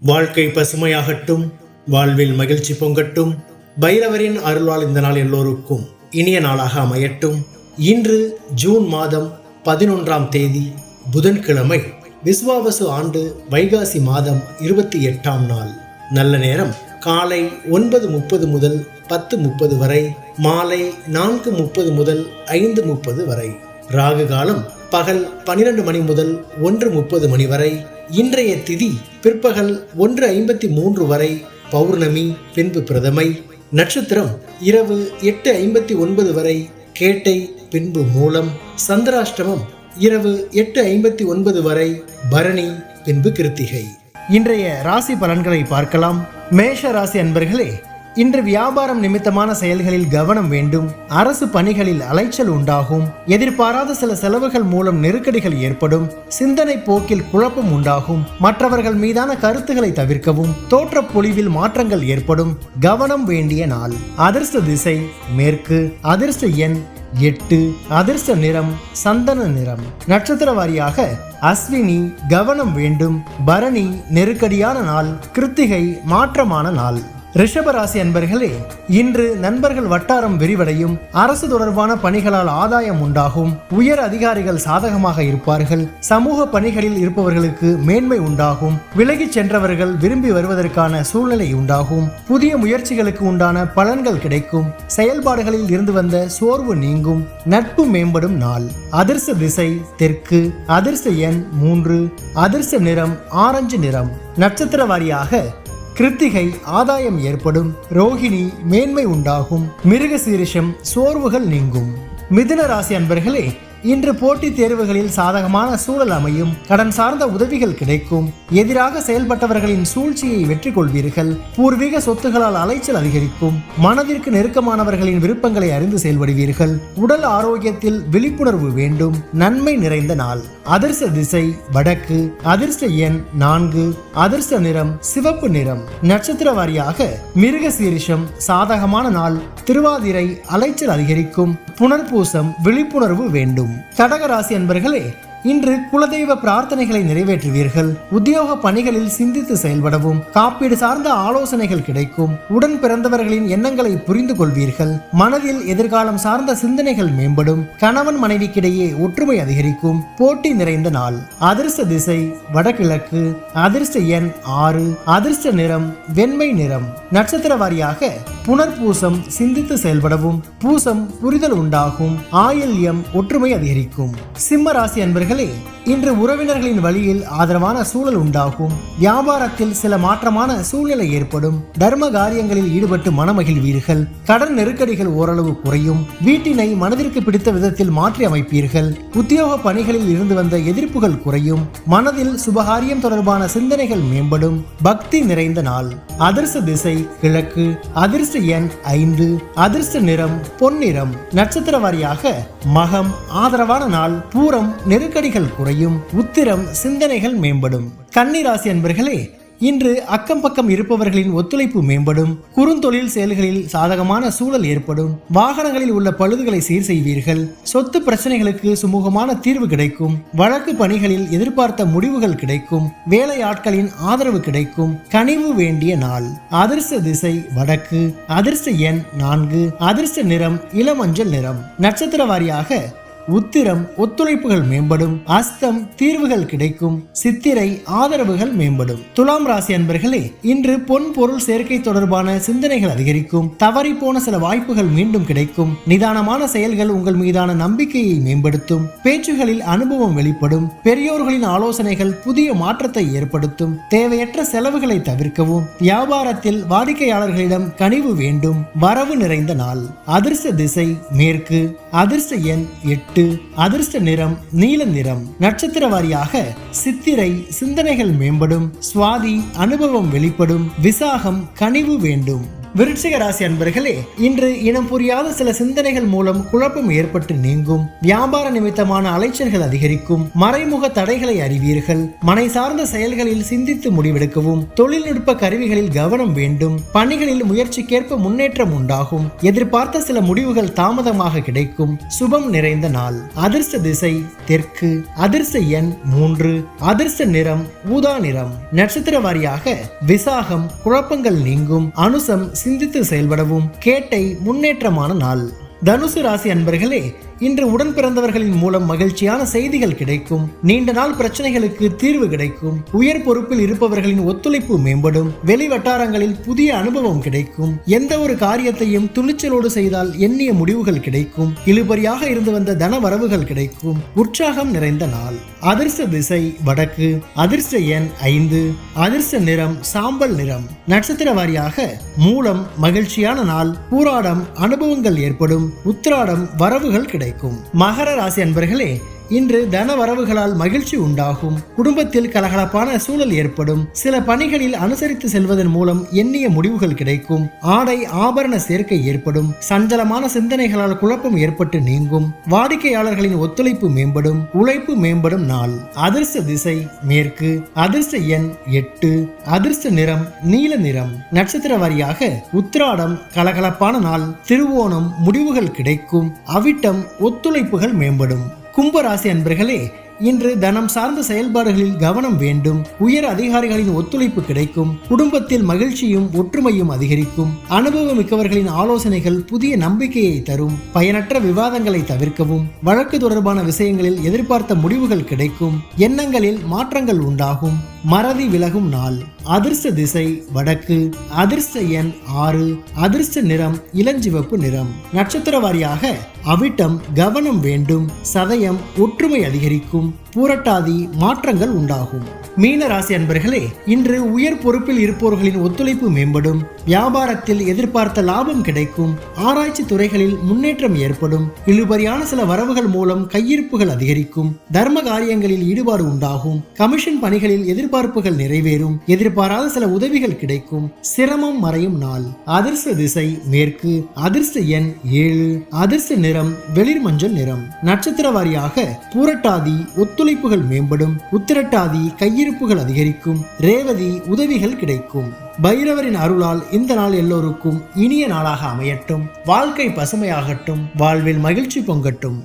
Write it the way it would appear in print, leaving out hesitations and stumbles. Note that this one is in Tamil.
வாழ்க்கை பசுமையாகட்டும், வாழ்வில் மகிழ்ச்சி பொங்கட்டும். பைரவரின் அருளால் இந்த நாள் எல்லோருக்கும் இனிய நாளாக அமையட்டும். இன்று ஜூன் மாதம் 11ஆம் தேதி புதன்கிழமை, விஸ்வாவசு ஆண்டு வைகாசி மாதம் 28ஆம் நாள். நல்ல நேரம் காலை 9:30 முதல் 10:30 வரை, மாலை 4:30 முதல் 5:30 வரை. ராகு காலம் பகல் 12 மணி முதல் 1:30 மணி வரை. இன்றைய திதி பிற்பகல் 1:53 வரை பௌர்ணமி, பின்பு பிரதமை. நட்சத்திரம் இரவு 8:59 வரை கேட்டை, பின்பு மூலம். சந்திராஷ்டமம் இரவு 8:59 வரை பரணி, பின்பு கிருத்திகை. இன்றைய ராசி பலன்களை பார்க்கலாம். மேஷ ராசி அன்பர்களே, இன்று வியாபாரம் நிமித்தமான செயல்களில் கவனம் வேண்டும். அரசு பணிகளில் அலைச்சல் உண்டாகும். எதிர்பாராத சில செலவுகள் மூலம் நெருக்கடிகள் ஏற்படும். சிந்தனை போக்கில் குழப்பம் உண்டாகும். மற்றவர்கள் மீதான கருத்துக்களை தவிர்க்கவும். தோற்ற பொலிவில் மாற்றங்கள் ஏற்படும். கவனம் வேண்டிய நாள். அதிர்ஷ்ட திசை மேற்கு. அதிர்ஷ்ட எண் 8. அதிர்ஷ்ட நிறம் சந்தன நிறம். நட்சத்திர வாரியாக அஸ்வினி கவனம் வேண்டும். பரணி நெருக்கடியான நாள். கிருத்திகை மாற்றமான நாள். ரிஷபராசி அன்பர்களே, இன்று நண்பர்கள் வட்டாரம் விரிவடையும். அரசு தொடர்பான பணிகளால் ஆதாயம் உண்டாகும். உயர் அதிகாரிகள் சாதகமாக இருப்பார்கள். சமூக பணிகளில் இருப்பவர்களுக்கு மேன்மை உண்டாகும். விலகிச் சென்றவர்கள் விரும்பி வருவதற்கான சூழ்நிலை உண்டாகும். புதிய முயற்சிகளுக்கு உண்டான பலன்கள் கிடைக்கும். செயல்பாடுகளில் இருந்து வந்த சோர்வு நீங்கும். நட்பு மேம்படும் நாள். அதிர்ஷ்ட திசை தெற்கு. அதிர்ஷ்ட எண் 3. அதிர்ஷ்ட நிறம் ஆரஞ்சு நிறம். நட்சத்திர வாரியாக கிருத்திகை ஆதாயம் ஏற்படும். ரோஹிணி மேன்மை உண்டாகும். மிருகசீரிஷம் சோர்வுகள் நீங்கும். மிதுன ராசி அன்பர்களே, இன்று போட்டித் தேர்வுகளில் சாதகமான சூழல் அமையும். கடன் சார்ந்த உதவிகள் கிடைக்கும். எதிராக செயல்பட்டவர்களின் சூழ்ச்சியை வெற்றி கொள்வீர்கள். பூர்வீக சொத்துகளால் அலைச்சல் அதிகரிக்கும். மனதிற்கு நெருக்கமானவர்களின் விருப்பங்களை அறிந்து செயல்படுவீர்கள். உடல் ஆரோக்கியத்தில் விழிப்புணர்வு வேண்டும். நன்மை நிறைந்த நாள். அதிர்ஷ்ட திசை வடக்கு. அதிர்ஷ்ட எண் 4. அதிர்ஷ்ட நிறம் சிவப்பு நிறம். நட்சத்திர வாரியாக மிருகசீரிஷம் சாதகமான நாள். திருவாதிரை அலைச்சல் அதிகரிக்கும். புனர்பூசம் விழிப்புணர்வு வேண்டும். கடகராசி அன்பர்களே, இன்று குலதெய்வ பிரார்த்தனைகளை நிறைவேற்றுவீர்கள். உத்தியோக பணிகளில் சிந்தித்து செயல்படவும். காப்பீடு சார்ந்த ஆலோசனைகள் கிடைக்கும். உடன் பிறந்தவர்களின் எண்ணங்களை புரிந்து கொள்வீர்கள். மனதில் எதிர்காலம் சார்ந்த சிந்தனைகள் மேம்படும். கணவன் மனைவிக்கிடையே ஒற்றுமை அதிகரிக்கும். போட்டி நிறைந்த நாள். அதிர்ஷ்ட திசை வடகிழக்கு. அதிர்ஷ்ட எண் 6. அதிர்ஷ்ட நிறம் வெண்மை நிறம். நட்சத்திர வாரியாக புனர்பூசம் சிந்தித்து செயல்படவும். பூசம் புரிதல் உண்டாகும். ஆயில்யம் ஒற்றுமை அதிகரிக்கும். சிம்ம ராசி அன்பர்கள், இன்று உறவினர்களின் வழியில் ஆதரவான சூழல் உண்டாகும். வியாபாரத்தில் சில மாற்றமான சூழ்நிலை ஏற்படும். தர்ம காரியங்களில் ஈடுபட்டு மனமகிழ்வீர்கள். கடன் நெருக்கடிகள் ஓரளவு குறையும். வீட்டினை மனதிற்கு பிடித்த விதத்தில் மாற்றி அமைப்பீர்கள். உத்தியோக பணிகளில் இருந்து வந்த எதிர்ப்புகள் குறையும். மனதில் சுபகாரியம் தொடர்பான சிந்தனைகள் மேம்படும். பக்தி நிறைந்த நாள். அதிர்ஷ்ட திசை கிழக்கு. அதிர்ஷ்ட எண் 5. அதிர்ஷ்ட நிறம் பொன்னிறம். நட்சத்திர வாரியாக மகம் ஆதரவான நாள். பூரம் நெருக்கடிகள் குறையும். உத்திரம் சிந்தனைகள் மேம்படும். கன்னிராசி அன்பர்களே, இன்று அக்கம் பக்கம் இருப்பவர்களின் ஒத்துழைப்பு மேம்படும். குறுந்தொழில் செயல்களில் சாதகமான சூழல் ஏற்படும். வாகனங்களில் உள்ள பழுதுகளை சீர் செய்வீர்கள். சொத்து பிரச்சனைகளுக்கு சுமூகமான தீர்வு கிடைக்கும். வழக்கு பணிகளில் எதிர்பார்த்த முடிவுகள் கிடைக்கும். வேலை ஆட்களின் ஆதரவு கிடைக்கும். கனிவு வேண்டிய நாள். அதிர்ஷ்ட திசை வடக்கு. அதிர்ஷ்ட எண் 4. அதிர்ஷ்ட நிறம் இளமஞ்சள் நிறம். நட்சத்திர வாரியாக உத்திரம் ஒத்துழைப்புகள் மேம்படும். அஸ்தம் தீர்வுகள் கிடைக்கும். சித்திரை ஆதரவுகள் மேம்படும். துலாம் ராசி அன்பர்களே, இன்று பொன் பொருள் சேர்க்கை தொடர்பான சிந்தனைகள் அதிகரிக்கும். தவறி போன சில வாய்ப்புகள் மீண்டும் கிடைக்கும். நிதானமான செயல்கள் உங்கள் மீதான நம்பிக்கையை மேம்படுத்தும். பேச்சுகளில் அனுபவம் வெளிப்படும். பெரியோர்களின் ஆலோசனைகள் புதிய மாற்றத்தை ஏற்படுத்தும். தேவையற்ற செலவுகளை தவிர்க்கவும். வியாபாரத்தில் வாடிக்கையாளர்களிடம் கனிவு வேண்டும். வரவு நிறைந்த நாள். அதிர்ஷ்ட திசை மேற்கு. அதிர்ஷ்ட எண் 8. அதிர்ஷ்ட நிறம் நீல நிறம். நட்சத்திர வாரியாக சித்திரை சிந்தனைகள் மேம்படும். சுவாதி அனுபவம் வெளிப்படும். விசாகம் கனிவு வேண்டும். விருச்சிக ராசி அன்பர்களே, இன்று இனம் புரியாத சில சிந்தனைகள் மூலம் குழப்பம் ஏற்பட்டு நீங்கும். வியாபார நிமித்தமான அலைச்சல்கள் அதிகரிக்கும். மறைமுக தடைகளை அறிவீர்கள். மனை சார்ந்த செயல்களில் சிந்தித்து முடிவெடுக்கவும். தொழில்நுட்ப கருவிகளில் கவனம் வேண்டும். பணிகளில் முயற்சிக்கேற்ப முன்னேற்றம் உண்டாகும். எதிர்பார்த்த சில முடிவுகள் தாமதமாக கிடைக்கும். சுபம் நிறைந்த நாள். அதிர்ஷ்ட திசை தெற்கு. அதிர்ஷ்ட எண் 3. அதிர்ஷ்ட நிறம் ஊதா நிறம். நட்சத்திர வாரியாக விசாகம் குழப்பங்கள் நீங்கும். அனுசம் சிந்தித்து செயல்படவும். கேட்டை முன்னேற்றமான நாள். தனுசு ராசி அன்பர்களே, இன்று உடன் பிறந்தவர்களின் மூலம் மகிழ்ச்சியான செய்திகள் கிடைக்கும். நீண்ட நாள் பிரச்சனைகளுக்கு தீர்வு கிடைக்கும். உயர் பொறுப்பில் இருப்பவர்களின் ஒத்துழைப்பு மேம்படும். வெளி வட்டாரங்களில் புதிய அனுபவம் கிடைக்கும். எந்த ஒரு காரியத்தையும் துணிச்சலோடு செய்தால் எண்ணிய முடிவுகள் கிடைக்கும். இழுபறியாக இருந்து வந்த தன வரவுகள் கிடைக்கும். உற்சாகம் நிறைந்த நாள். அதிர்ஷ்ட திசை வடக்கு. அதிர்ஷ்ட எண் 5. அதிர்ஷ்ட நிறம் சாம்பல் நிறம். நட்சத்திர வாரியாக மூலம் மகிழ்ச்சியான நாள். பூராடம் அனுபவங்கள் ஏற்படும். உத்திராடம் வரவுகள் கிடைக்கும். மகர ராசி அன்பர்களே, இன்று தன வரவுகளால் மகிழ்ச்சி உண்டாகும். குடும்பத்தில் கலகலப்பான சூழல் ஏற்படும். சில பணிகளில் அனுசரித்து செல்வதன் மூலம் எண்ணிய முடிவுகள் கிடைக்கும். ஆடை ஆபரண சேர்க்கை ஏற்படும். சஞ்சலமான சிந்தனைகளால் குழப்பம் ஏற்பட்டு நீங்கும். வாடிக்கையாளர்களின் ஒத்துழைப்பு மேம்படும். உழைப்பு மேம்படும் நாள். அதிர்ஷ்ட திசை மேற்கு. அதிர்ஷ்ட எண் 8. அதிர்ஷ்ட நிறம் நீல நிறம். நட்சத்திர வாரியாக உத்திராடம் கலகலப்பான நாள். திருவோணம் முடிவுகள் கிடைக்கும். அவிட்டம் ஒத்துழைப்புகள் மேம்படும். கும்பராசி அன்பர்களே, இன்று தனம் சார்ந்த செயல்பாடுகளில் கவனம் வேண்டும். உயர் அதிகாரிகளின் ஒத்துழைப்பு கிடைக்கும். குடும்பத்தில் மகிழ்ச்சியும் ஒற்றுமையும் அதிகரிக்கும். அனுபவம் மிக்கவர்களின் ஆலோசனைகள் புதிய நம்பிக்கையை தரும். பயனற்ற விவாதங்களை தவிர்க்கவும். வழக்கு தொடர்பான விஷயங்களில் எதிர்பார்த்த முடிவுகள் கிடைக்கும். எண்ணங்களில் மாற்றங்கள் உண்டாகும். மறதி விலகும் நாள். அதிர்ஷ்ட திசை வடக்கு. அதிர்ஷ்ட எண் 6. அதிர்ஷ்ட நிறம் இளஞ்சிவப்பு நிறம். நட்சத்திர வாரியாக அவிட்டம் கவனம் வேண்டும். சதயம் ஒற்றுமை அதிகரிக்கும். பூரட்டாதி மாற்றங்கள் உண்டாகும். மீன ராசி அன்பர்களே, இன்று உயர் பொறுப்பில் இருப்பவர்களின் ஒத்துழைப்பு மேம்படும். வியாபாரத்தில் எதிர்பார்த்த லாபம் கிடைக்கும். ஆராய்ச்சி துறைகளில் முன்னேற்றம் ஏற்படும். இழுபறியான சில வரவுகள் மூலம் கையிருப்புகள் அதிகரிக்கும். தர்ம காரியங்களில் ஈடுபாடு உண்டாகும். கமிஷன் பணிகளில் எதிர்பார்ப்புகள் நிறைவேறும். எதிர்பாராத சில உதவிகள் கிடைக்கும். சிரமம் மறையும் நாள். அதிர்ஷ்ட திசை மேற்கு. அதிர்ஷ்ட எண் 7. அதிர்ஷ்ட நிறம் வெளிர் மஞ்சள் நிறம். நட்சத்திர வாரியாக பூரட்டாதி ஒத்துழைப்புகள் மேம்படும். உத்திரட்டாதி கையிருப்புகள் அதிகரிக்கும். ரேவதி உதவிகள் கிடைக்கும். பைரவரின் அருளால் இந்த நாள் எல்லோருக்கும் இனிய நாளாக அமையட்டும். வாழ்க்கை பசுமையாகட்டும். வாழ்வில் மகிழ்ச்சி பொங்கட்டும்.